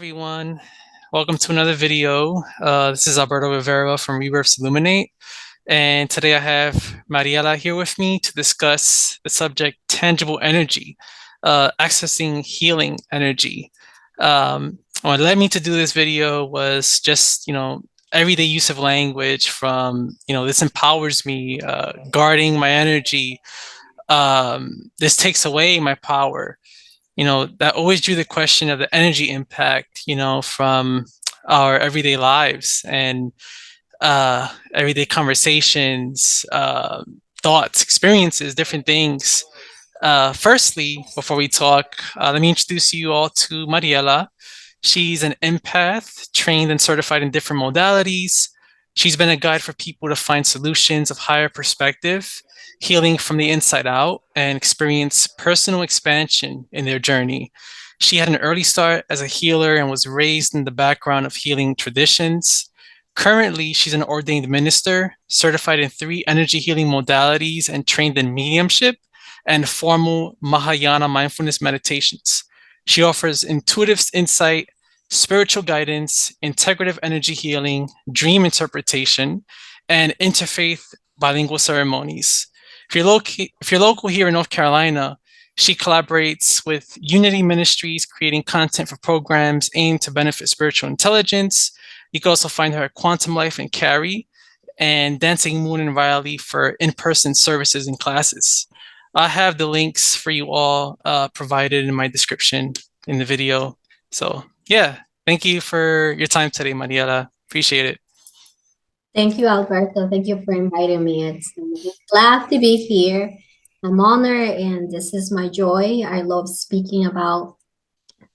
everyone. Welcome to another video. This is Alberto Rivera from Rebirths Illuminate. And today I have Mariela here with me to discuss the subject tangible energy, accessing healing energy. What led me to do this video was just, everyday use of language from, this empowers me, guarding my energy. This takes away my power. That always drew the question of the energy impact, from our everyday lives and everyday conversations, thoughts, experiences, different things. Firstly, before we talk, let me introduce you all to Mariela. She's an empath, trained and certified in different modalities. She's been a guide for people to find solutions of higher perspective, healing from the inside out, and experience personal expansion in their journey. She had an early start as a healer and was raised in the background of healing traditions. Currently, she's an ordained minister, certified in 3 energy healing modalities, and trained in mediumship and formal Mahayana mindfulness meditations. She offers intuitive insight, spiritual guidance, integrative energy healing, dream interpretation, and interfaith bilingual ceremonies. If you're local here in North Carolina, she collaborates with Unity Ministries, creating content for programs aimed to benefit spiritual intelligence. You can also find her at Quantum Life in Cary and Dancing Moon in Riley for in-person services and classes. I have the links for you all provided in my description in the video. So yeah, thank you for your time today, Mariela. Appreciate it. Thank you, Alberto. Thank you for inviting me. It's glad to be here. I'm honored, and this is my joy. I love speaking about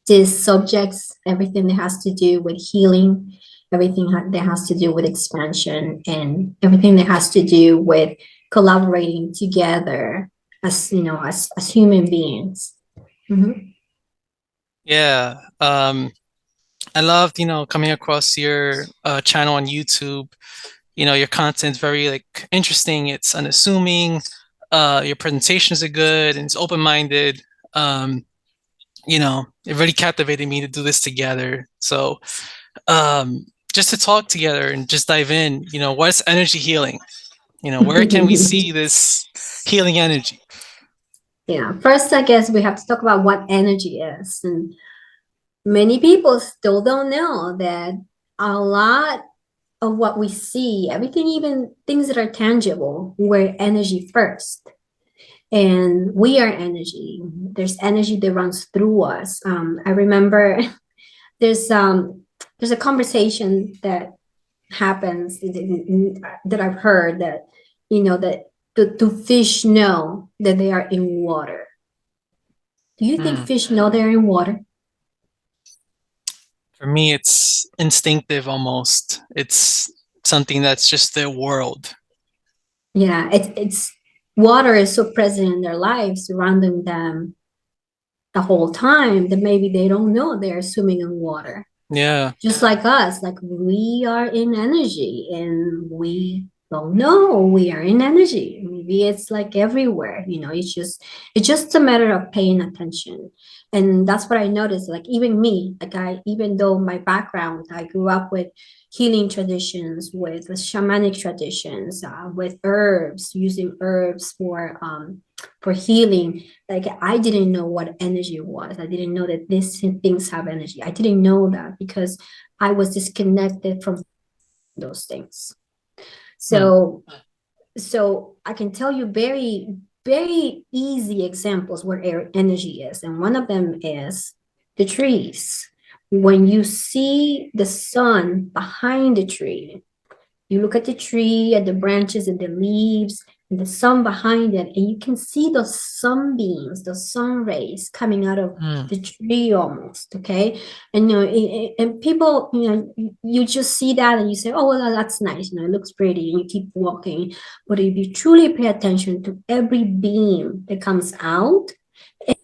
these subjects, everything that has to do with healing, everything that has to do with expansion, and everything that has to do with collaborating together as as human beings. Mm-hmm. Yeah. I loved, coming across your channel on YouTube. Your content's very interesting. It's unassuming. Your presentations are good and it's open-minded. It really captivated me to do this together. So, just to talk together and just dive in, what's energy healing? Where can we see this healing energy? Yeah, first, I guess we have to talk about what energy is. And many people still don't know that a lot of what we see, everything, even things that are tangible, we're energy first. And we are energy. There's energy that runs through us. I remember there's a conversation that happens that I've heard that that do fish know that they are in water? Do you think fish know they're in water? For me, it's instinctive almost. It's something that's just their world. Yeah, it's water is so present in their lives, surrounding them the whole time that maybe they don't know they're swimming in water. Yeah. Just like us, like we are in energy and we don't know we are in energy. Maybe it's like everywhere, it's just a matter of paying attention. And that's what I noticed. Like even me, even though my background, I grew up with healing traditions, with shamanic traditions, with herbs, using herbs for healing. Like I didn't know what energy was. I didn't know that these things have energy. I didn't know that because I was disconnected from those things. So I can tell you very, very easy examples where energy is. And one of them is the trees. When you see the sun behind the tree, you look at the tree, at the branches and the leaves, and the sun behind it, and you can see those sunbeams, those sun rays coming out of the tree almost, okay? And and people, you just see that and you say, oh, well, that's nice, it looks pretty, and you keep walking. But if you truly pay attention to every beam that comes out, every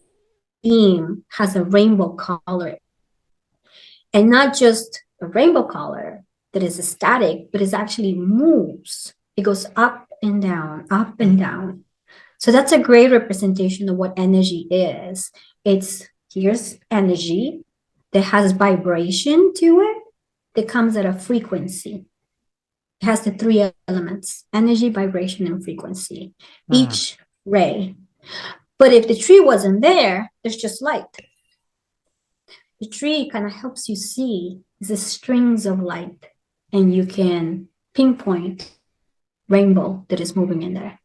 beam has a rainbow color. And not just a rainbow color that is static, but it actually moves. It goes up and down, up and down. So that's a great representation of what energy is. Here's energy, that has vibration to it, that comes at a frequency. It has the three elements: energy, vibration, and frequency, Mm. each ray. But if the tree wasn't there, there's just light. The tree kind of helps you see the strings of light, and you can pinpoint rainbow that is moving in there.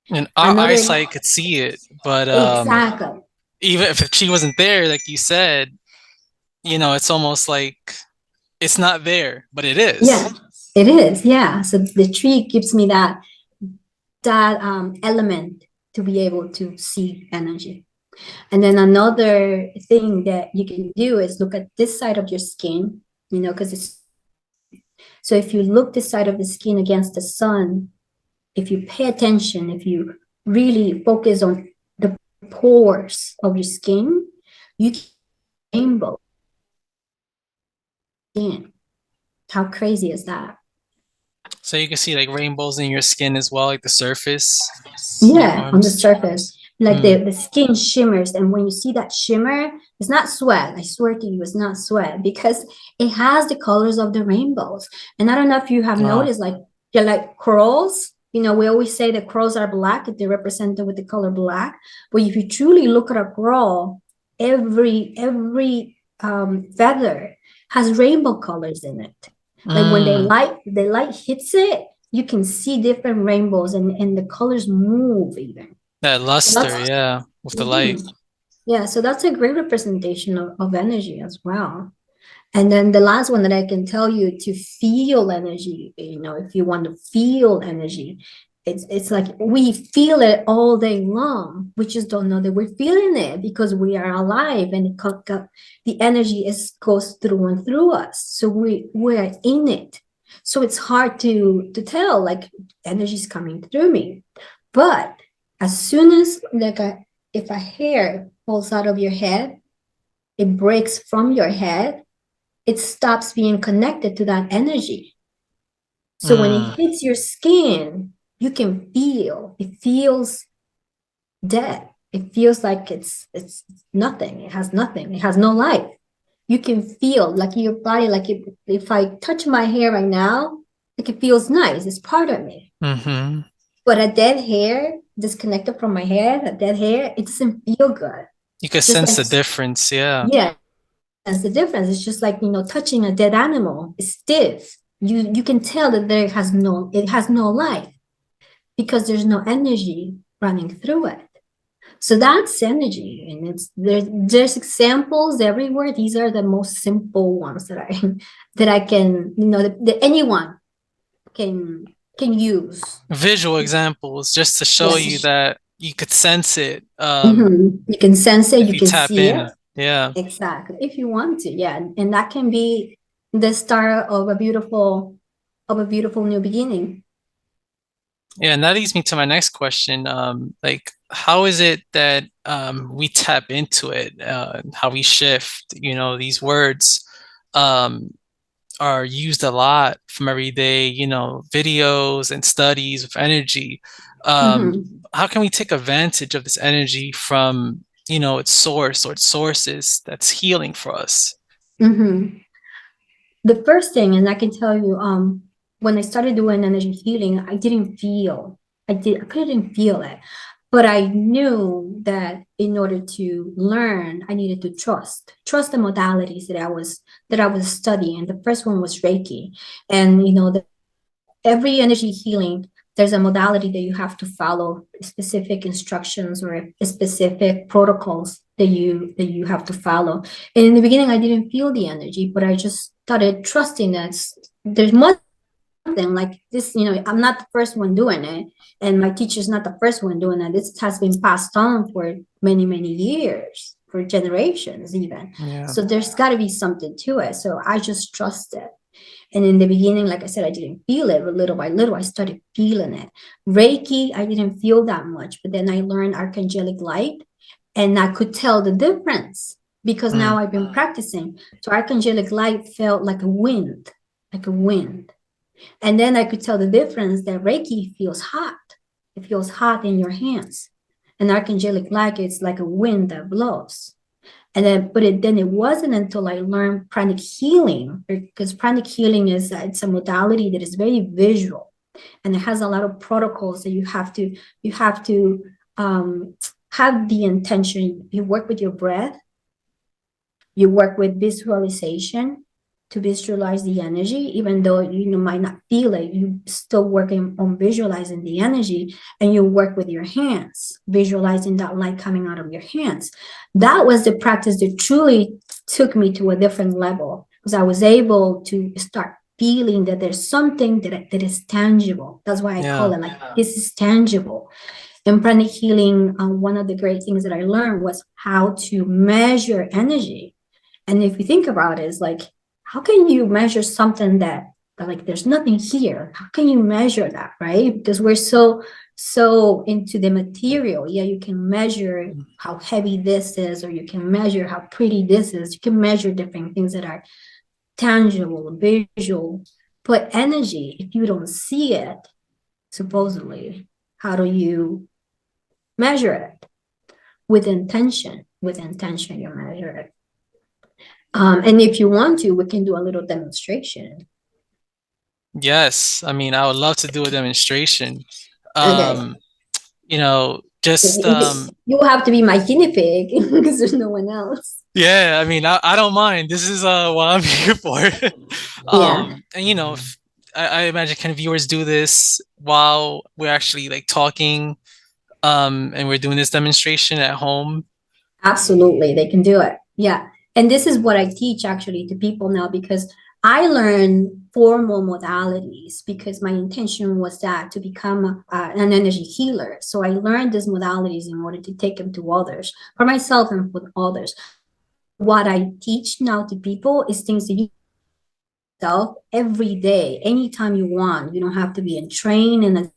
And our Another eyesight could see it, but exactly. even if she wasn't there, like you said, it's almost like it's not there, but it Yeah, is. it is. Yeah. So the tree gives me that element to be able to see energy. And then another thing that you can do is look at this side of your skin, because it's so if you look this side of the skin against the sun, if you pay attention, if you really focus on the pores of your skin, you can see rainbow skin. How crazy is that? So you can see like rainbows in your skin as well, like the surface on your Yeah, on the arms. surface. Like Mm. the skin shimmers, and when you see that shimmer, it's not sweat. I swear to you, it's not sweat because it has the colors of the rainbows. And I don't know if you have Wow. noticed, like they're like corals. We always say that corals are black if they're represented with the color black. But if you truly look at a coral, every feather has rainbow colors in it. Like when Mm. the light hits it, you can see different rainbows, and the colors move even. That So luster, that's yeah, with the light. mhm. Yeah, so that's a great representation of energy as well. And then the last one that I can tell you to feel energy, if you want to feel energy, it's like we feel it all day long. We just don't know that we're feeling it because we are alive, and the energy goes through and through us. So we're in it. So it's hard to tell, like, energy is coming through me. But as soon as, like, if a hair falls out of your head, it breaks from your head, it stops being connected to that energy. So when it Mm. hits your skin, you can feel it feels dead. It feels like it's nothing. It has nothing. It has no life. You can feel like your body, like if I touch my hair right now, like it feels nice. It's part of me. Mm-hmm. But a dead hair, disconnected from my hair, a dead hair, it doesn't feel good. You could Just sense like, the difference, yeah. yeah, that's the difference. It's just like, touching a dead animal. It's stiff. You can tell that it has no life because there's no energy running through it. So that's energy, and there's examples everywhere. These are the most simple ones that I can, that anyone can use. Visual examples just to show you Yes. that you could sense it You can sense it, if you you can tap see in. it. Yeah. Exactly. If you want to, yeah. And that can be the start of a beautiful new beginning. Yeah, and that leads me to my next question. Like, how is it that we tap into it? How we shift? These words um, are used a lot from everyday, videos and studies of energy. Um, Mm-hmm. how can we take advantage of this energy from, its source or its sources that's healing for us? Mm-hmm. The first thing, and I can tell you, when I started doing energy healing, I couldn't feel it. But I knew that in order to learn, I needed to trust the modalities that I was studying. The first one was Reiki. And every energy healing, there's a modality that you have to follow specific instructions or specific protocols that you have to follow. And in the beginning, I didn't feel the energy, but I just started trusting that there's more than like this. I'm not the first one doing it, and my teacher's not the first one doing it. This has been passed on for many, many years, for generations even. Yeah. So there's got to be something to it. So I just trusted. And in the beginning, like I said, I didn't feel it, but little by little, I started feeling it. Reiki, I didn't feel that much, but then I learned archangelic light, and I could tell the difference because Mm. now I've been practicing. So archangelic light felt like a wind, like a wind. And then I could tell the difference that Reiki feels hot. It feels hot in your hands. And archangelic light, it's like a wind that blows. And then, then it wasn't until I learned pranic healing, because pranic healing is it's a modality that is very visual, and it has a lot of protocols that you have to um, have the intention. You work with your breath, you work with visualization to visualize the energy, even though you might not feel it, you still working on visualizing the energy, and you work with your hands, visualizing that light coming out of your hands. That was the practice that truly took me to a different level, because I was able to start feeling that there's something that is tangible. That's why I call Yeah. it like this is tangible. In pranic healing, one of the great things that I learned was how to measure energy. And if you think about it, it's like, how can you measure something that like there's nothing here? How can you measure that, right? Because we're so into the material. Yeah, you can measure how heavy this is, or you can measure how pretty this is. You can measure different things that are tangible, visual. But energy, if you don't see it, supposedly, how do you measure it? With intention. With intention, you measure it. And if you want to, we can do a little demonstration. Yes. I mean, I would love to do a demonstration. Okay. Um, just You have to be my guinea pig because there's no one else. yeah, I mean, I don't mind. This is what I'm here for. Yeah, And if, I imagine can viewers do this while we're actually like talking, and we're doing this demonstration at home. absolutely. They can do it. Yeah. And this is what I teach actually to people now, because I learned formal modalities because my intention was that to become an energy healer. So I learned these modalities in order to take them to others, for myself and for others. What I teach now to people is things that you self every day, anytime you want. You don't have to be in train in a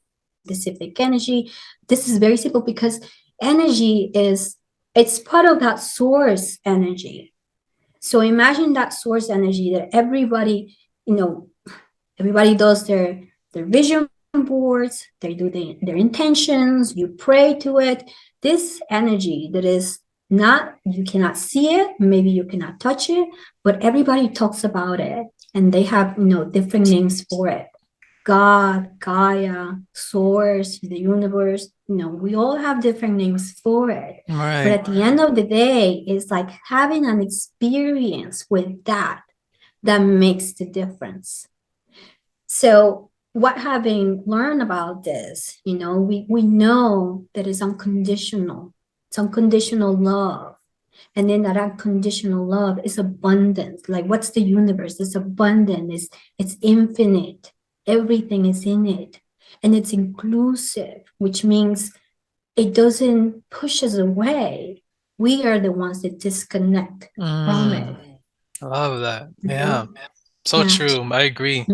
specific energy. This is very simple because energy is it's part of that source energy. So imagine that source energy that everybody, you know, everybody does their vision boards, they do their intentions, you pray to it. This energy that is not, you cannot see it, maybe you cannot touch it, but everybody talks about it, and they have different names for it. God, Gaia, Source, the universe, we all have different names for it. But Right. at the end of the day, it's like having an experience with that makes the difference. So what having learned about this, we know that it's unconditional. It's unconditional love. And then that unconditional love is abundant. Like what's the universe? It's abundant, it's infinite. Everything is in it. And it's inclusive, which means it doesn't push us away. We are the ones that disconnect from it. Mm, I love that. Yeah. Mhm. So Yeah. true. I agree.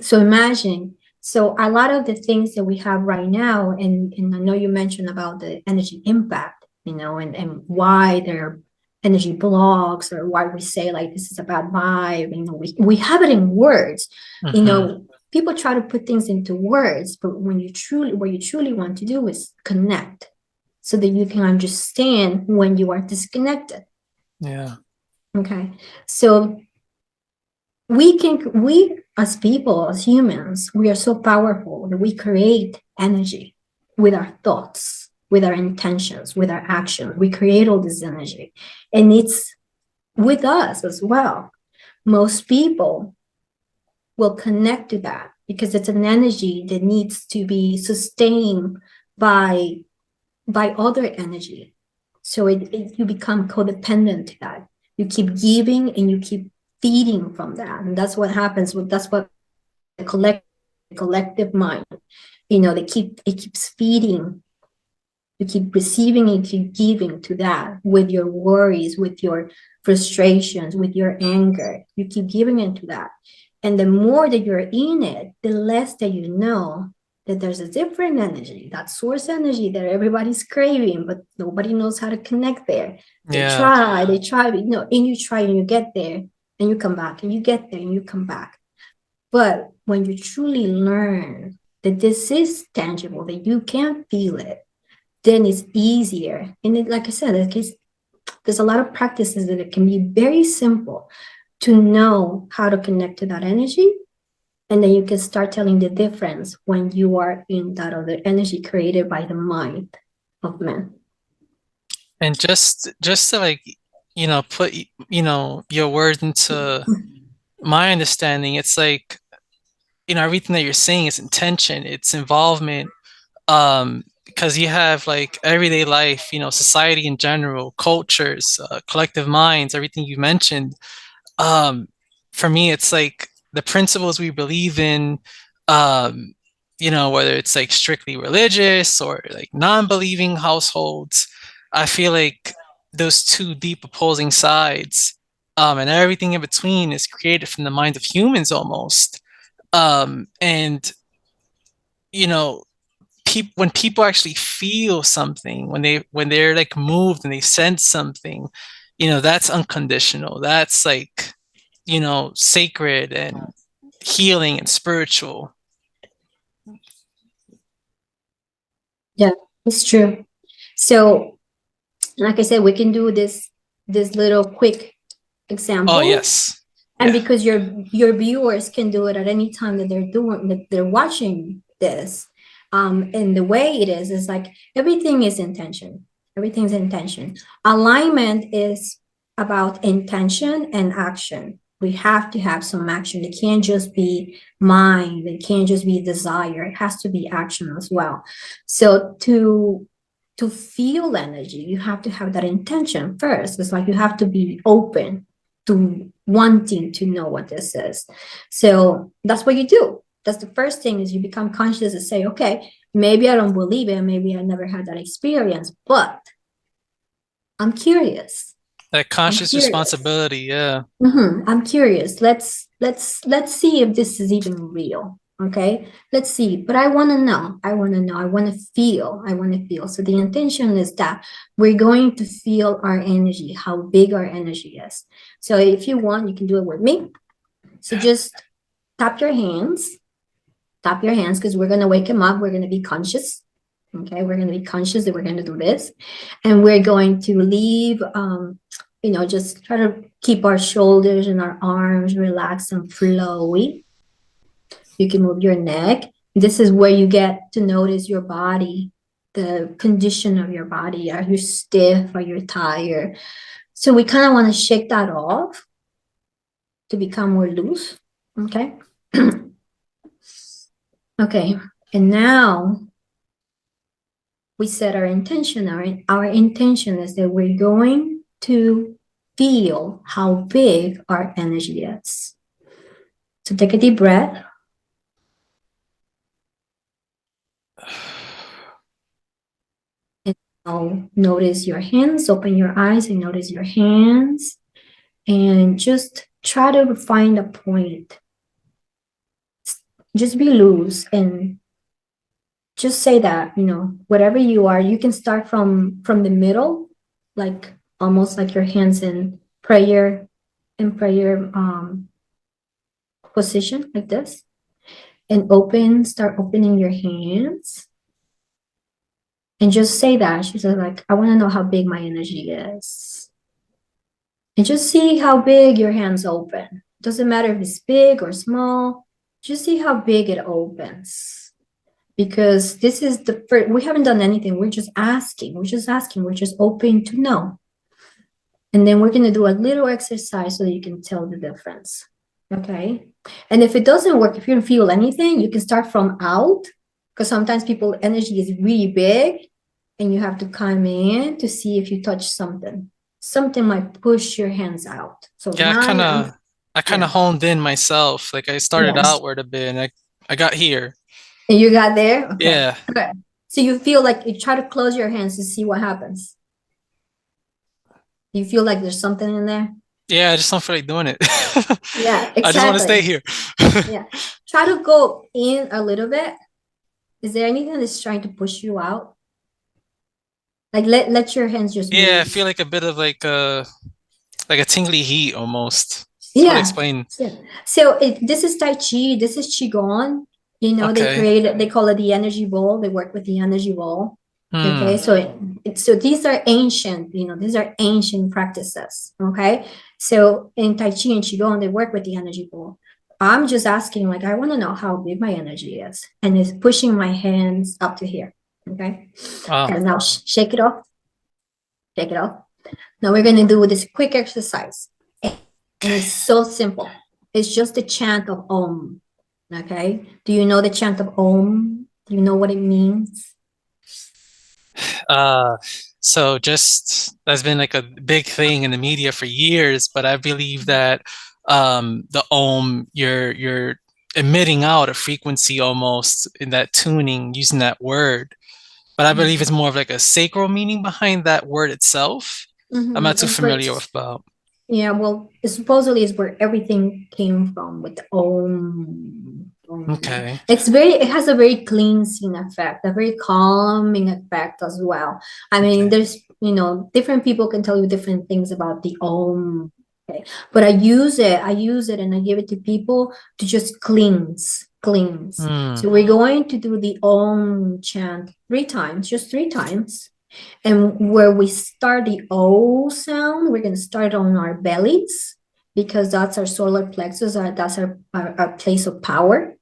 So imagine, so a lot of the things that we have right now, and I know you mentioned about the energy impact, and why there are energy blocks, or why we say like this is a bad vibe, we have it in words, Hmm. people try to put things into words, but what you truly want to do is connect so that you can understand when you are disconnected. Yeah. Okay. So we as people, as humans, we are so powerful that we create energy with our thoughts, with our intentions, with our actions. We create all this energy, and it's with us as well. Most people will connect to that because it's an energy that needs to be sustained by other energy. So you become codependent to that. You keep giving and you keep feeding from that, and that's what happens with that's what the collective mind, it keeps feeding. You keep receiving and keep giving to that with your worries, with your frustrations, with your anger. You keep giving into that. And the more that you're in it, the less that you know that there's a different energy, that source energy that everybody's craving, but nobody knows how to connect there. Yeah. They try, and you try and you get there and you come back and you get there and you come back. But when you truly learn that this is tangible, that you can feel it, then it's easier. And like I said, There's a lot of practices that it can be very simple to know how to connect to that energy. And then you can start telling the difference when you are in that other energy created by the mind of man. And just to like, put your words into my understanding, it's like, everything that you're saying is intention, it's involvement, because you have like everyday life, society in general, cultures, collective minds, everything you mentioned. um for me it's like the principles we believe in, um whether it's like strictly religious or like non-believing households. I feel like those two deep opposing sides, and everything in between is created from the minds of humans almost. And you know when people actually feel something, when they're like moved and they sense something, that's unconditional, that's like, sacred and healing and spiritual. Yeah, it's true. So, like I said, we can do this little quick Oh, example, yes. and Yeah. because your viewers can do it at any time that they're watching this. And the way it is like everything is intention. Everything's intention. Alignment is about intention and action. We have to have some action. It can't just be mind. It can't just be desire. It has to be action as well. So to feel energy, you have to have that intention first. It's like you have to be open to wanting to know what this is. So that's what you do. That's the first thing, is you become conscious and say, okay, maybe I don't believe it, maybe I never had that experience, but I'm curious. That I'm conscious curious. responsibility, yeah. I'm curious. Let's see if this is even real. Okay, let's see. But I want to know. I want to know. I want to feel. I want to feel. So the intention is that we're going to feel our energy, how big our energy is. So if you want, you can do it with me. So just tap your hands. Tap your hands, because we're gonna wake him up. We're gonna be conscious. Okay, we're gonna be conscious that we're gonna do this, and we're going to leave. Just try to keep our shoulders and our arms relaxed and flowy. You can move your neck. This is where you get to notice your body, the condition of your body. Are you stiff? Are you tired? So we kind of want to shake that off to become more loose. Okay. Okay. And now we set our intention. Our intention is that we're going to feel how big our energy is. So take a deep breath. And now notice your hands. Open your eyes and notice your hands. And just try to find a point. Just be loose and just say that, whatever you are, you can start from the middle, like almost like your hands in prayer position like this, and start opening your hands, and just say that. She said, like, I want to know how big my energy is. And just see how big your hands open. Doesn't matter if it's big or small, just see how big it opens. Because this is the first, we haven't done anything. We're just asking. We're just open to know. And then we're going to do a little exercise so that you can tell the difference. Okay. And if it doesn't work, if you don't feel anything, you can start from out, because sometimes people energy is really big and you have to come in to see if you touch something. Something might push your hands out. So Yeah, mine, I kind of yeah, honed in myself. Like I started yes. outward a bit and I got here. And you got there? Okay. Yeah. Okay. So you feel like you try to close your hands to see what happens. You feel like there's something in there? Yeah, I just don't feel like doing it. Yeah, I just want to exactly. stay here. Yeah. Try to go in a little bit. Is there anything that's trying to push you out? Like let your hands just Yeah, I move. feel like a bit of like a tingly heat almost. It's hard to Yeah. explain. Yeah. So this is Tai Chi, this is Qigong. They Okay. create, they call it the energy ball. They work with the energy ball. Okay, Hmm. so so these are ancient, these are ancient practices. Okay, so in Tai Chi and Qigong, they work with the energy ball. I'm just asking, like, I want to know how big my energy is, and it's pushing my hands up to here. Okay, Wow. and now shake it off, shake it off. Now we're gonna do this quick exercise, and it's so simple. It's just a chant of Om. Okay, do you know the chant of Om? Do you know what it means? Uh, so just that's been like a big thing in the media for years, but I believe that the Om, you're emitting out a frequency almost in that tuning using that word. But I believe it's more of like a sacral meaning behind that word itself. I'm not too It's familiar with about. yeah, well, it supposedly is where everything came from with the Om. Om. Okay. It has a very cleansing effect, a very calming effect as well. I mean, Okay. there's, different people can tell you different things about the Om. Okay. But I use it and I give it to people to just cleanse. Hmm. So we're going to do the Om chant 3 times, just 3 times. And where we start the O sound, we're going to start on our bellies because that's our solar plexus, that's our place of power.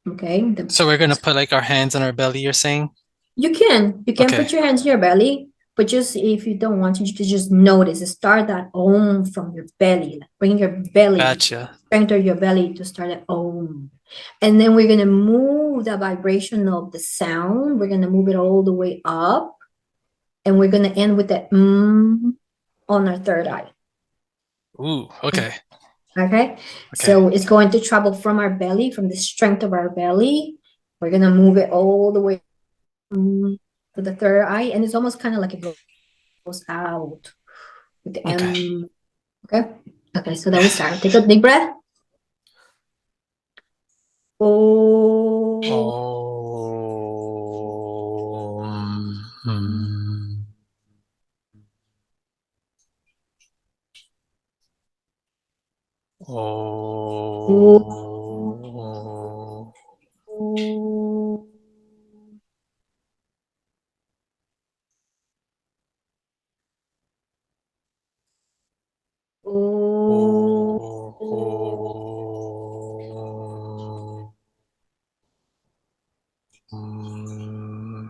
Okay. So we're gonna put like our hands on our belly, you're saying? You can Okay. put your hands in your belly, but just if you don't want to just notice, start that Om from your belly. Like bring your belly, Gotcha. enter your belly to start that Om. And then we're going to move the vibration of the sound. We're going to move it all the way up, and we're going to end with the on our third eye. Ooh, okay. Okay, Okay. so it's going to travel from our belly, from the strength of our belly. We're going to move it all the way to the third eye, and it's almost kind of like it goes out with the Okay. M. Okay, okay, so then we start. Take a deep breath. Oh. Om. Hmm. Oh. Oh. Oh. Mm.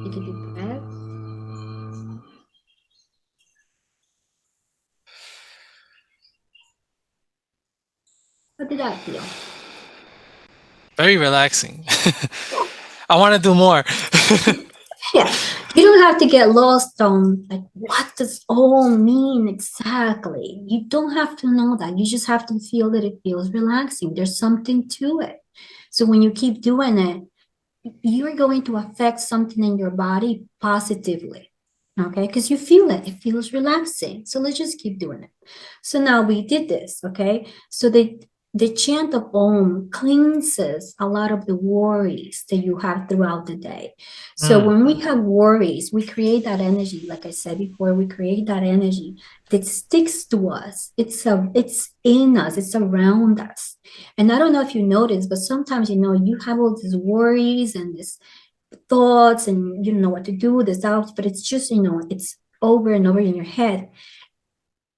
Take a deep breath. Om. How did that feel? Very relaxing. I want to do more. Yeah, you don't have to get lost on like what does all mean exactly. You don't have to know that. You just have to feel that it feels relaxing. There's something to it. So when you keep doing it, you're going to affect something in your body positively. Okay, because you feel it feels relaxing. So let's just keep doing it. So now we did this. Okay, so the chant of Om cleanses a lot of the worries that you have throughout the day. So Mm. when we have worries, we create that energy. Like I said before, we create that energy that sticks to us. It's in us, it's around us. And I don't know if you notice, but sometimes, you have all these worries and these thoughts and you don't know what to do, this doubts, but it's just, it's over and over in your head.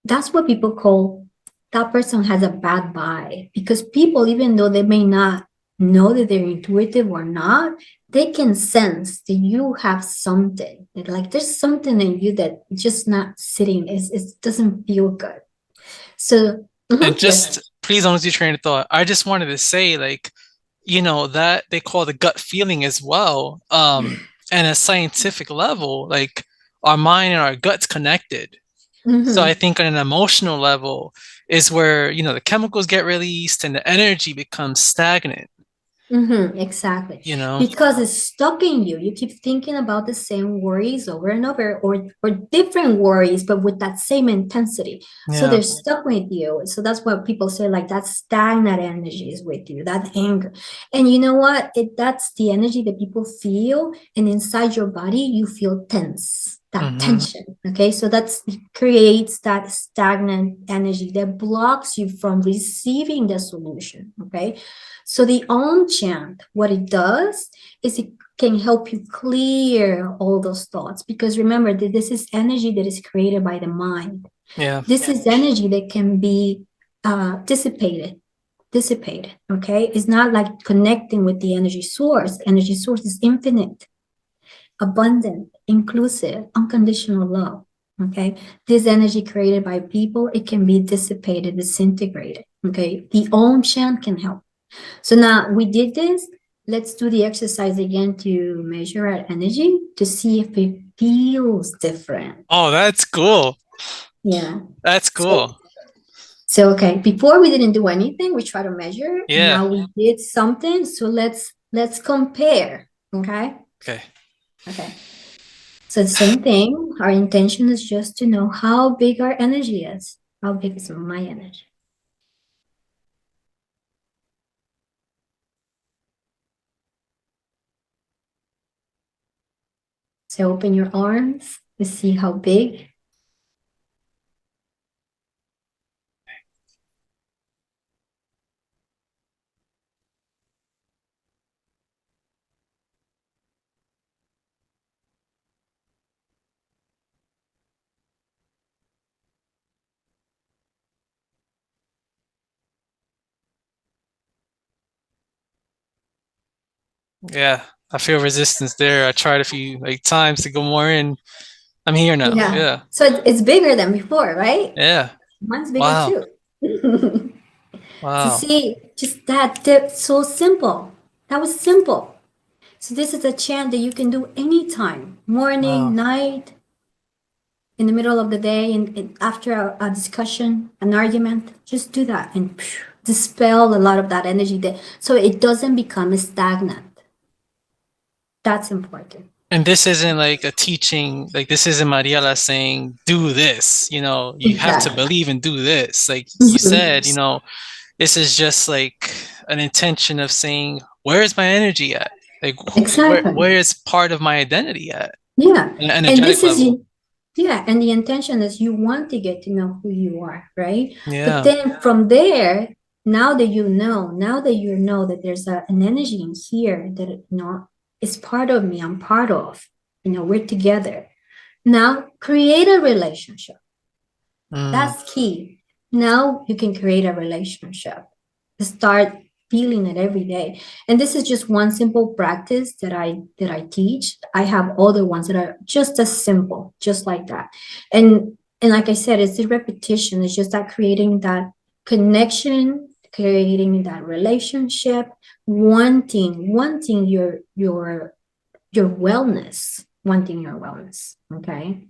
That's what people call that person has a bad vibe, because people, even though they may not know that they're intuitive or not, they can sense that you have something. Like there's something in you that just not sitting. It doesn't feel good. So, And yes. just please don't lose your train of thought. I just wanted to say, like, that they call the gut feeling as well. And a scientific level, like our mind and our gut's connected. So I Mm-hmm. think on an emotional level is where, the chemicals get released and the energy becomes stagnant, Mm-hmm, exactly. you know? Because it's stuck in you. You keep thinking about the same worries over and over, or different worries, but with that same intensity. So Yeah. they're stuck with you. So that's what people say, like that stagnant energy is with you, that anger. And you know what? That's the energy that people feel. And inside your body, you feel tense. that Mm-hmm. tension. Okay, so that's it creates that stagnant energy that blocks you from receiving the solution. Okay, so the Om chant, what it does is it can help you clear all those thoughts, because remember that this is energy that is created by the mind. Yeah. This is energy that can be dissipated. Okay, it's not like connecting with the energy source. Energy source is infinite, abundant, inclusive, unconditional love. Okay, this energy created by people, it can be dissipated, disintegrated. Okay, the Om chant can help. So now we did this. Let's do the exercise again to measure our energy to see if it feels different. Oh, that's cool. Yeah. That's So, cool. okay, before we didn't do anything, we try to measure. Yeah. Now we did something. So let's compare. Okay? Okay. Okay. So the same thing. Our intention is just to know how big our energy is. How big is my energy? So open your arms to see how big. Yeah. I feel resistance there. I tried a few like times to go more in. I'm here now. Yeah. Yeah. So it's bigger than before, right? Yeah. Mine's bigger Wow. too. So Wow. see, just that so simple. That was simple. So this is a chant that you can do anytime, morning, Wow. night, in the middle of the day, and after a discussion, an argument. Just do that and dispel a lot of that energy that so it doesn't become stagnant. That's important. And this isn't like a teaching, like this isn't Mariela saying, do this, you have to Exactly. believe and do this. Like you Mhm. said, this is just like an intention of saying, where is my energy at? Like where Exactly. is part of my identity at? Yeah. On an And energetic this is level. yeah, and the intention is you want to get to know who you are, right? But Yeah. then from there, now that you know that there's an energy in here that is part of me, I'm part of, we're together. Now create a relationship. Mm, That's key. Now you can create a relationship. Start feeling it every day. And this is just one simple practice that I teach. I have other ones that are just as simple, just like that. And like I said, it's the repetition. It's just that creating that connection, creating that relationship, wanting your wellness, wanting your wellness. Okay. yeah.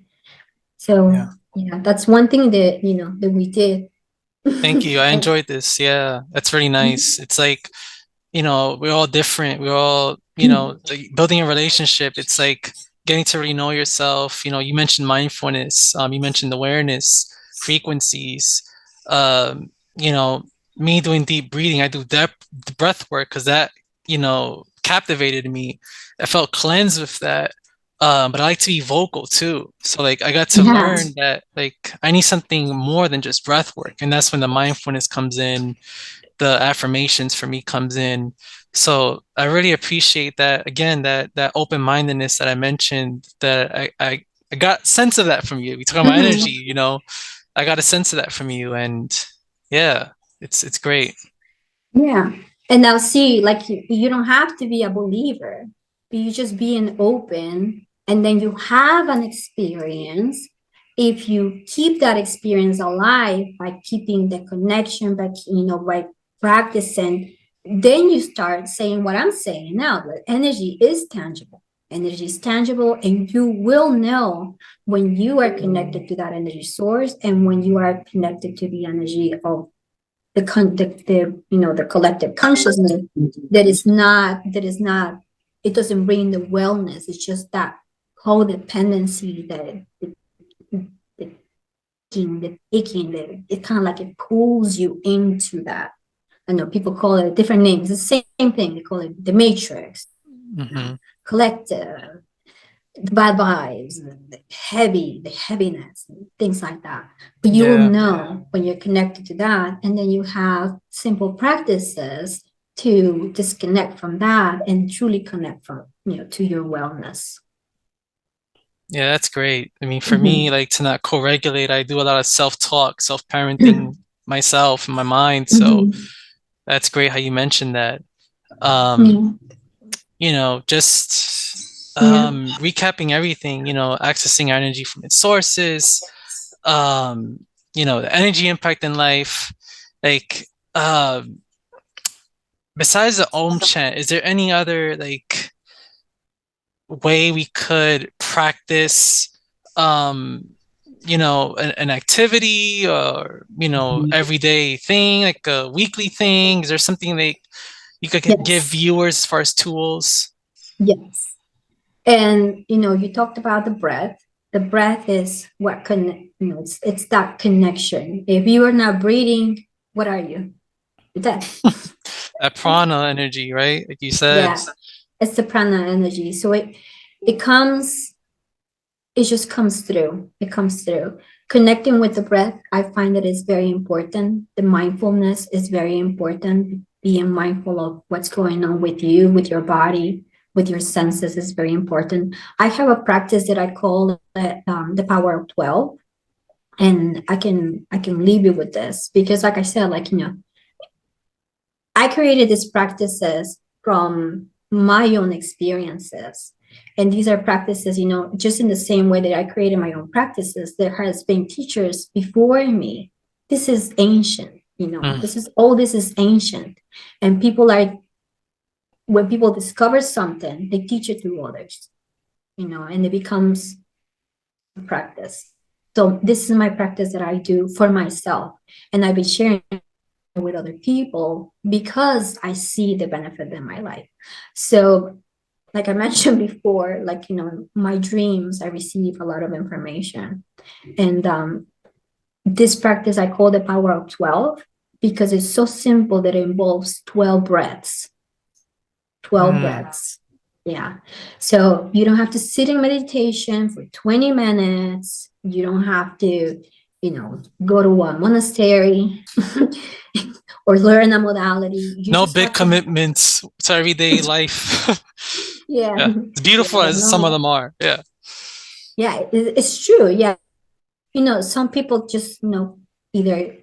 So yeah, that's one thing that that we did. Thank you. I And enjoyed this. Yeah. That's really nice. It's like we're all different. We're all, like building a relationship. It's like getting to really know yourself. You mentioned mindfulness. You mentioned awareness, frequencies. Um, you know, me doing deep breathing. I do depth breath work because that, captivated me. I felt cleansed with that. But I like to be vocal too. So like I got to yeah, learn that like I need something more than just breath work. And that's when the mindfulness comes in, the affirmations for me comes in. So I really appreciate that again, that open-mindedness that I mentioned, that I got sense of that from you. We talk about energy, mhm, I got a sense of that from you, and yeah, it's great. yeah. And now see, like you don't have to be a believer, but you just being open, and then you have an experience. If you keep that experience alive by keeping the connection, by practicing, then you start saying what I'm saying now. That energy is tangible. Energy is tangible, and you will know when you are connected to that energy source and when you are connected to the energy of the collective consciousness that is not it doesn't bring the wellness. It's just that codependency, the the it kind of like it pulls you into that. I know people call it different names. It's the same thing. They call it the matrix, Hmm. collective. the bad vibes, the heaviness, things like that. But you will Yeah. know when you're connected to that, and then you have simple practices to disconnect from that and truly connect from to your wellness. Yeah, that's great. I mean, for me, Mhm. like to not co-regulate, I do a lot of self-talk, self-parenting myself and my mind. So Mhm. that's great how you mentioned that. Um, Yeah. just Yeah. recapping everything, accessing our energy from its sources, um, the energy impact in life. Like, besides the Om chant, is there any other like way we could practice um an activity or everyday thing, like a weekly thing? Is there something that you could give Yes. viewers as far as tools? Yes. And you talked about the breath. The breath is what it's that connection. If you are not breathing, what are you? You're dead. That prana energy, right, like you said. Yeah, it's the prana energy. So it comes, it just comes through. It comes through. Connecting with the breath, I find that is very important. The mindfulness is very important. Being mindful of what's going on with you, with your body, with your senses is very important. I have a practice that I call it, the power of 12. And I can leave you with this because, like I said, like I created these practices from my own experiences. And these are practices, just in the same way that I created my own practices, there has been teachers before me. This is ancient, Mm. this is ancient. And when people discover something, they teach it to others, and it becomes a practice. So this is my practice that I do for myself. And I've been sharing with other people because I see the benefit in my life. So, like I mentioned before, like my dreams, I receive a lot of information, and this practice I call the power of 12 because it's so simple that it involves 12 breaths. 12 Mm. breaths. Yeah. So you don't have to sit in meditation for 20 minutes. You don't have to, go to a monastery or learn a modality. You No just big have to, commitments to everyday life. yeah, Yeah, as yeah, beautiful but as some of no, them are. Yeah. yeah, it's true. Yeah. Some people just, either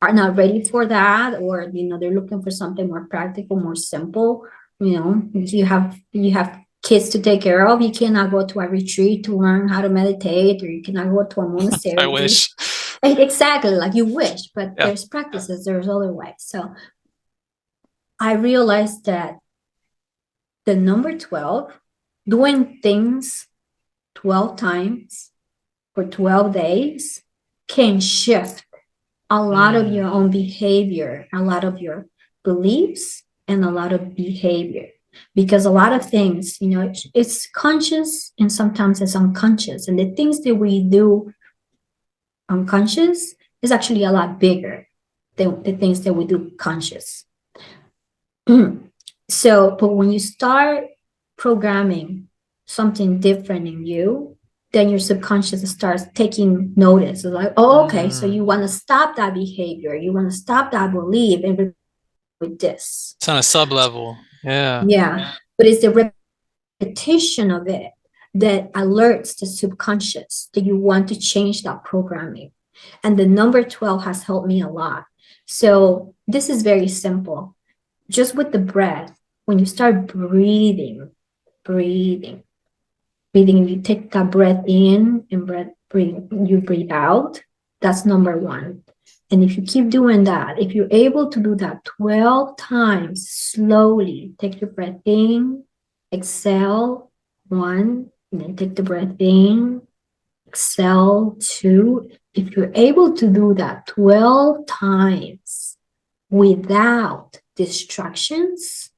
are not ready for that, or, they're looking for something more practical, more simple. You have kids to take care of. You cannot go to a retreat to learn how to meditate, or you cannot go to a I monastery to wish. exactly like you wish, but Yeah. there's practices, there's other ways. So I realized that the number 12, doing things 12 times for 12 days, can shift a lot of Mm. your own behavior, a lot of your beliefs, and a lot of behavior. Because a lot of things, it's conscious and sometimes it's unconscious. And the things that we do unconscious is actually a lot bigger than the things that we do conscious. So, but when you start programming something different in you, then your subconscious starts taking notice. It's like, oh, okay, so Mm. you want to stop that behavior, you want to stop that belief, and with this. It's on a sub level. Yeah. Yeah, but it's the repetition of it that alerts the subconscious that you want to change that programming. And the number 12 has helped me a lot. So this is very simple. Just with the breath, when you start breathing, breathing, you take that breath in and you breathe out. That's number one. And if you keep doing that, if you're able to do that 12 times slowly, take your breath in, exhale, one, and then take the breath in, exhale, two. If you're able to do that 12 times without distractions,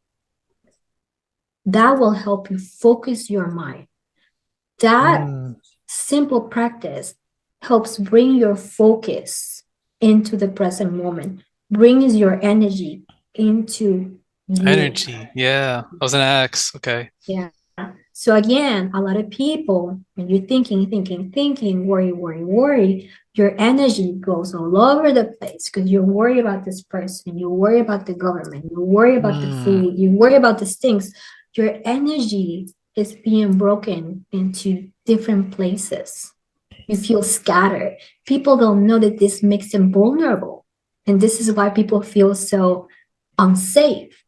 that will help you focus your mind. That Mm. simple practice helps bring your focus into the present moment, brings your energy into you. Energy. Yeah. I was an axe. Okay. Yeah. So again, a lot of people, when you're thinking, worry, your energy goes all over the place because you worry about this person, you worry about the government, you worry about the Mm, food, you worry about these things. Your energy is being broken into different places. You feel scattered. People don't know that this makes them vulnerable. And this is why people feel so unsafe.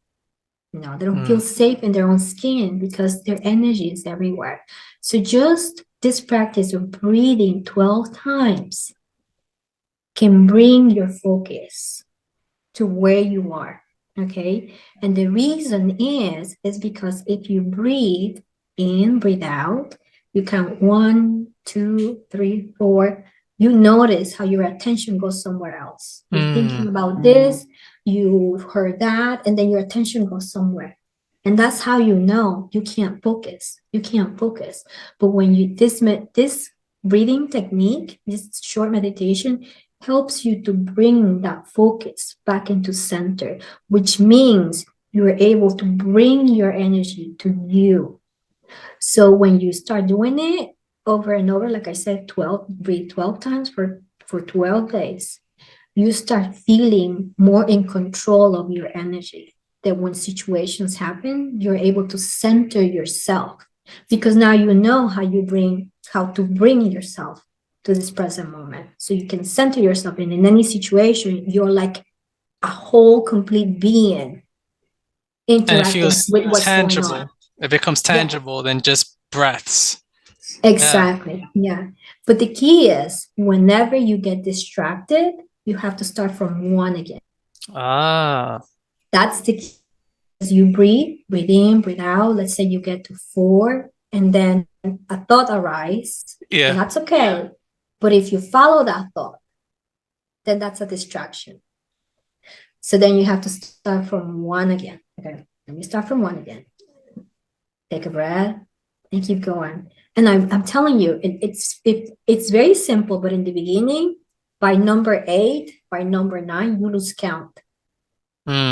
They don't feel mm, safe in their own skin because their energy is everywhere. So just this practice of breathing 12 times can bring your focus to where you are. Okay. And the reason is because if you breathe in, breathe out, you count 1, 2, 3, 4. You notice how your attention goes somewhere else. You're thinking mm, about this, you heard that, and then your attention goes somewhere. And that's how you know you can't focus. You can't focus. But when you this breathing technique, this short meditation, helps you to bring that focus back into center, which means you're able to bring your energy to you. So when you start doing it over and over, like I said, 12, breathe 12 times for 12 days, you start feeling more in control of your energy. That when situations happen, you're able to center yourself because now you know how to bring yourself to this present moment. So you can center yourself in any situation, you're like a whole complete being and it interacting feels with what's going on. tangible. It becomes Yeah, tangible than just breaths. Yeah. exactly. Yeah. But the key is whenever you get distracted, you have to start from one again. Ah, That's the key. As you breathe in, breathe out. Let's say you get to 4, and then a thought arises, and yeah. that's okay. But if you follow that thought, then that's a distraction. So then you have to start from 1 again. Okay, let me start from 1 again. Take a breath and keep going. And I'm telling you, it's very simple, but in the beginning, by number 8, by number 9, you lose count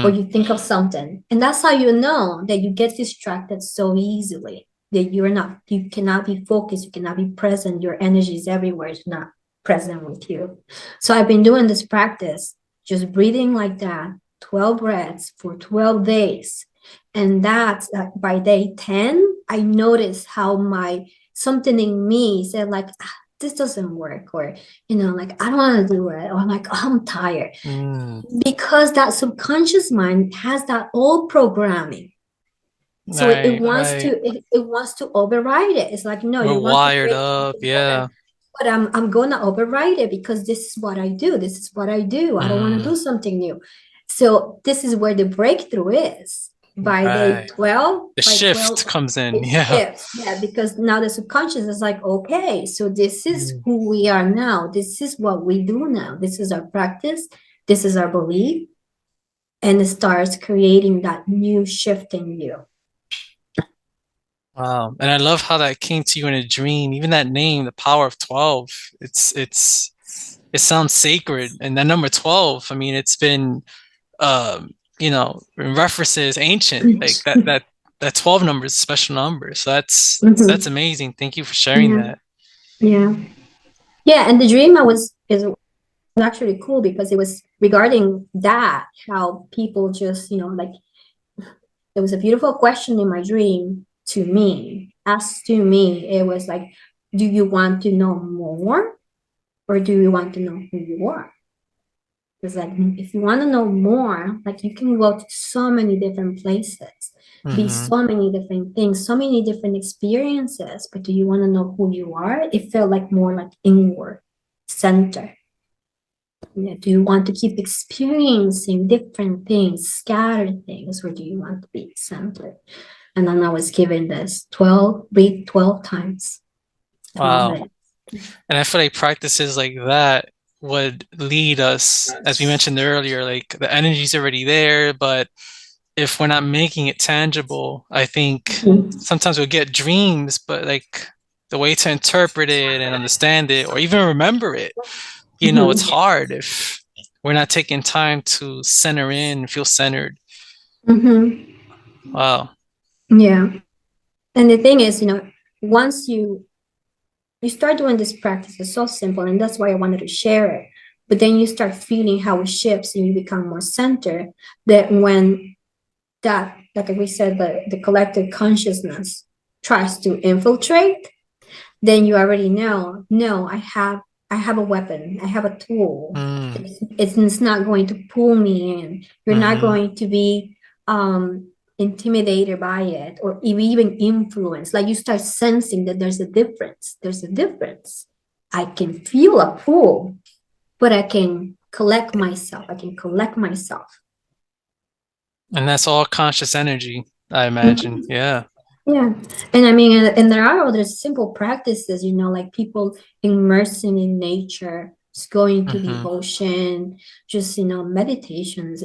or Mm, you think of something. And that's how you know that you get distracted so easily, that you cannot be focused, you cannot be present, your energy is everywhere, it's not present with you. So I've been doing this practice, just breathing like that, 12 breaths for 12 days. And that's like by day 10, I noticed how my something in me said like, this doesn't work, or like I don't want to do it, or I'm like, oh, I'm tired, mm. because that subconscious mind has that old programming. So it Right, wants to right. it wants to override it. It's like, no, We're you want to wired break up. something good, Yeah. but I'm gonna override it because this is what I do. This is what I do. I don't want to Mm, do something new. So this is where the breakthrough is. By day right. 12, The by shift 12, comes in. it Yeah. shifts. Yeah, because now the subconscious is like, okay, so this is Mm, who we are now. This is what we do now. This is our practice. This is our belief, and it starts creating that new shift in you. wow. And I love how that came to you in a dream. Even that name, the power of 12. It sounds sacred. And that number 12, I mean, it's been in references ancient. Like that 12 number is a special number. So that's Mhm. amazing. Thank you for sharing Yeah, that. yeah, yeah. And the dream I was is actually cool because it was regarding that, how people just like, there was a beautiful question in my dream to me, asked to me. It was like, do you want to know more, or do you want to know who you are? Because like, if you want to know more, like you can go to so many different places, be Hmm. so many different things, so many different experiences. But do you want to know who you are? It felt like more like inward center. Do you want to keep experiencing different things, scattered things, or do you want to be centered? And then I was given this 12, read 12 times, 12 Wow. days. And I feel like practices like that would lead us, as we mentioned earlier, like the energy's already there, but if we're not making it tangible, I think Mhm. sometimes we'll get dreams, but like the way to interpret it and understand it or even remember it, it's Mhm. hard if we're not taking time to center in, feel centered. Mhm. Wow. Yeah. And the thing is, once you start doing this practice, it's so simple, and that's why I wanted to share it. But then you start feeling how it shifts and you become more centered. That when that, like we said, the collective consciousness tries to infiltrate, then you already know, no, I have a weapon, I have a tool. Mm. It's not going to pull me in. You're not Hmm. going to be intimidated by it or even influenced. Like you start sensing that there's a difference. There's a difference. I can feel a pull, but I can collect myself. I can collect myself. And that's all conscious energy, I imagine. Mhm. Yeah. Yeah. And I mean, and there are other simple practices, like people immersing in nature, just going to the Hmm. ocean, just, meditations.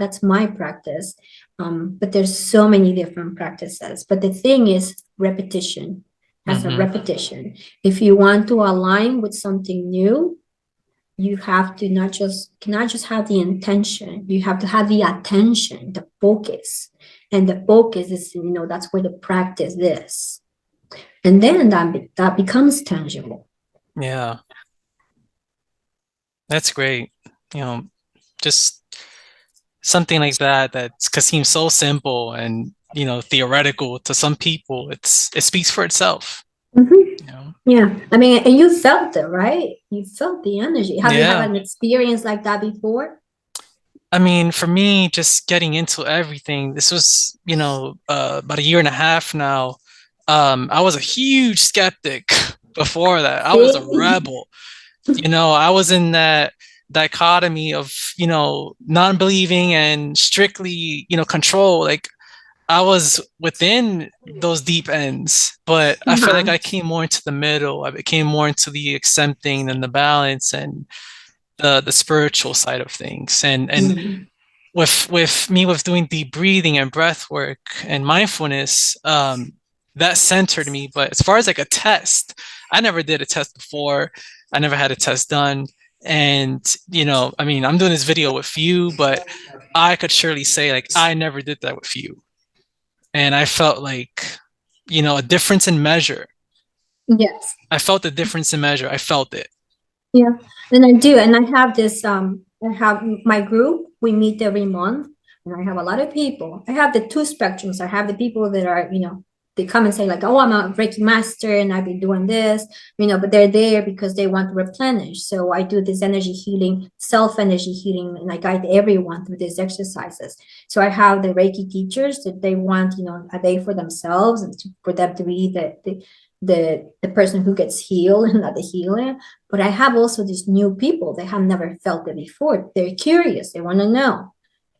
That's my practice. But there's so many different practices. But the thing is repetition, as a Hmm. repetition. If you want to align with something new, you have to not just have the intention, you have to have the attention, the focus. And the focus is, that's where the practice is, and then that becomes tangible. Yeah. That's great. You know, just something like that that seems so simple and, theoretical to some people. It speaks for itself, Mhm. you know. Yeah, I mean, and you felt it, right? You felt the energy. Have you had Yeah. an experience like that before? I mean, for me, just getting into everything, this was, about a year and a half now. I was a huge skeptic before that. I was a See? rebel. I was in that dichotomy of, non-believing and strictly, control. Like I was within those deep ends, but I felt like Uh-huh. I came more into the middle. I became more into the accepting and the balance and the spiritual side of things. And Mhm. with doing deep breathing and breath work and mindfulness, that centered me. But as far as like a test, I never did a test before. I never had a test done. And I mean, I'm doing this video with you, but I could surely say like I never did that with you. And I felt like, a difference in measure. Yes. I felt the difference in measure. I felt it. Yeah, and I do, and I have this. I have my group. We meet every month, and I have a lot of people. I have the two spectrums. I have the people that are, they come and say like, "Oh, I'm a Reiki master, and I've been doing this," but they're there because they want to replenish. So I do this energy healing, self energy healing, and I guide everyone through these exercises. So I have the Reiki teachers that they want, a day for themselves and for them to be the person who gets healed and not the healer. But I have also these new people that have never felt it before. They're curious, they want to know,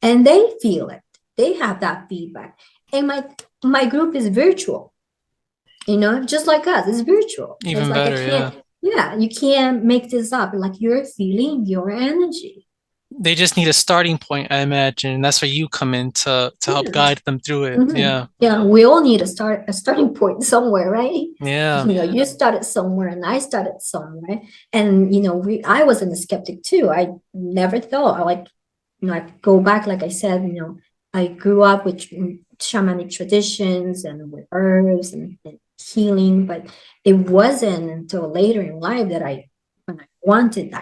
and they feel it. They have that feedback. And my group is virtual, just like us, it's virtual. So it's Even like I better, yeah. can't, yeah, you can't make this up. Like you're feeling your energy. They just need a starting point, I imagine. And that's where you come in to help Yeah. guide them through it. Mhm. Yeah. Yeah, we all need a starting point somewhere, right? Yeah. You started somewhere and I started somewhere. And I wasn't a skeptic too. I never thought like, I go back, like I said, I grew up with shamanic traditions and with herbs and healing, but it wasn't until later in life that I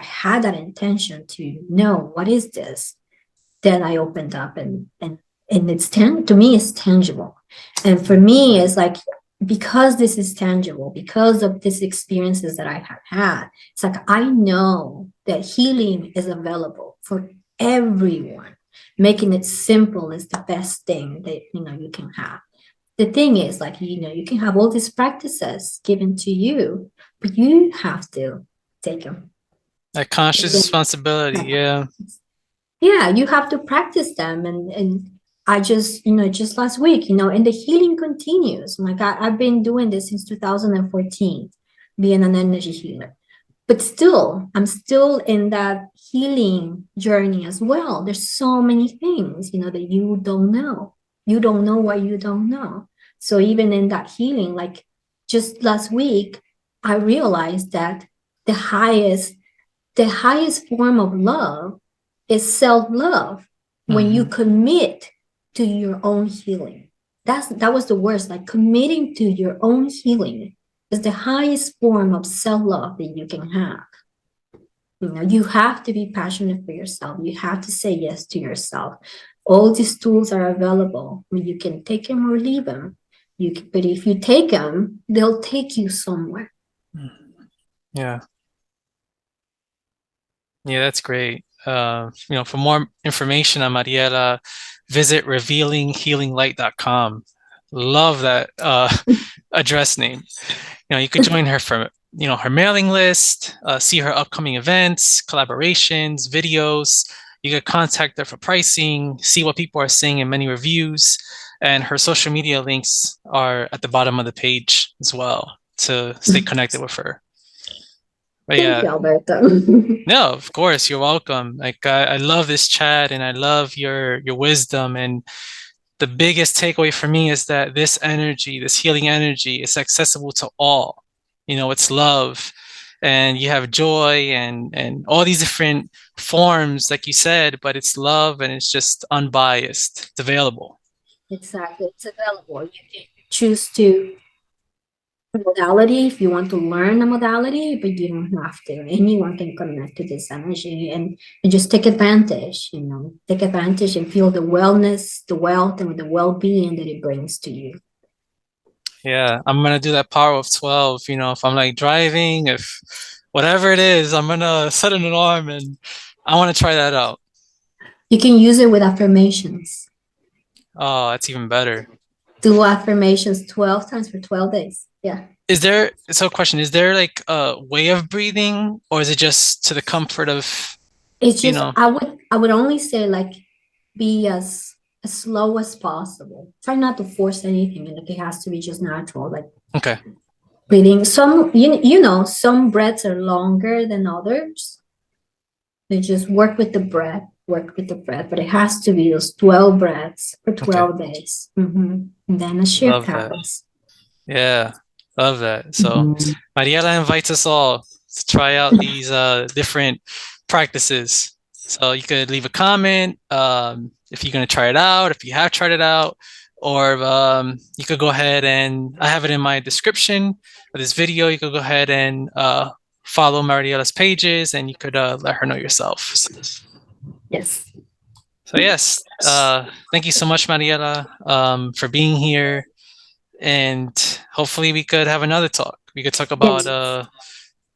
had that intention to know what is this. Then I opened up and to me it's tangible. And for me it's like, because this is tangible, because of these experiences that I have had, it's like I know that healing is available for everyone. Making it simple is the best thing that you can have. The thing is, like, you can have all these practices given to you, but you have to take them. That conscious responsibility. Yeah. Yeah, you have to practice them. And I just, just last week, and the healing continues. Like I've been doing this since 2014, being an energy healer. But still, I'm still in that healing journey as well. There's so many things, that you don't know. You don't know what you don't know. So even in that healing, like just last week, I realized that the highest the highest form of love is self-love, when you Hmm. commit to your own healing. that was the worst. Like committing to your own healing is the highest form of self-love that you can have. You know, you have to be passionate for yourself. You have to say yes to yourself. All these tools are available. I mean, you can take them or leave them. But if you take them, they'll take you somewhere. Yeah. Yeah, that's great. For more information on Mariela, visit revealinghealinglight.com. Love that address name. You could join her for, her mailing list, see her upcoming events, collaborations, videos. You could contact her for pricing, see what people are saying in many reviews, and her social media links are at the bottom of the page as well to stay connected with her. But Thank you, yeah, Alberto. no, of course, you're welcome. Like I love this chat and I love your wisdom. And the biggest takeaway for me is that this energy, this healing energy, is accessible to all. It's love, and you have joy and all these different forms, like you said, but it's love and it's just unbiased. It's available. Exactly. It's available. You can choose to modality if you want to learn a modality, but you don't have to. Anyone can connect to this energy and just take advantage, take advantage and feel the wellness, the wealth, and the well-being that it brings to you. Yeah, I'm gonna do that power of 12. If I'm like driving, if whatever it is, I'm gonna set an alarm and I want to try that out. You can use it with affirmations. Oh, that's even better. Do affirmations 12 times for 12 days. Yeah. Question, is there like a way of breathing or is it just to the comfort of, It's you just know, I would only say like be as slow as possible. Try not to force anything. Like it has to be just natural. Like okay, breathing. Some breaths are longer than others. They just work with the breath, but it has to be those 12 breaths for okay. 12 days. And then a shift Love that. happens. Yeah, love that. So Mhm. Mariela invites us all to try out these different practices. So you could leave a comment if you're going to try it out, if you have tried it out, or you could go ahead and I have it in my description of this video. You could go ahead and follow Mariela's pages and you could let her know yourself. Yes. So yes, thank you so much, Mariela, for being here. And hopefully we could have another talk. We could talk about Yes.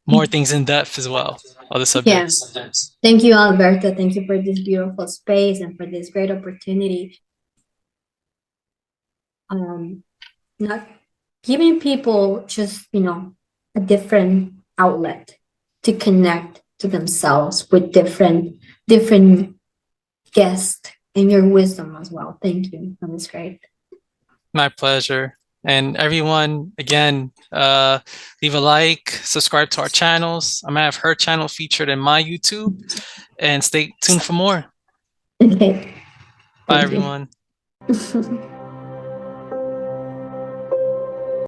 more things in depth as well, other subjects. Yes. Thank you, Alberto. Thank you for this beautiful space and for this great opportunity. Not giving people just, a different outlet to connect to themselves with different guests and your wisdom as well. Thank you. That was great. My pleasure. And everyone, again, leave a like, subscribe to our channels. I'm gonna have her channel featured in my YouTube, and stay tuned for more. Okay. Bye, Thank you. everyone.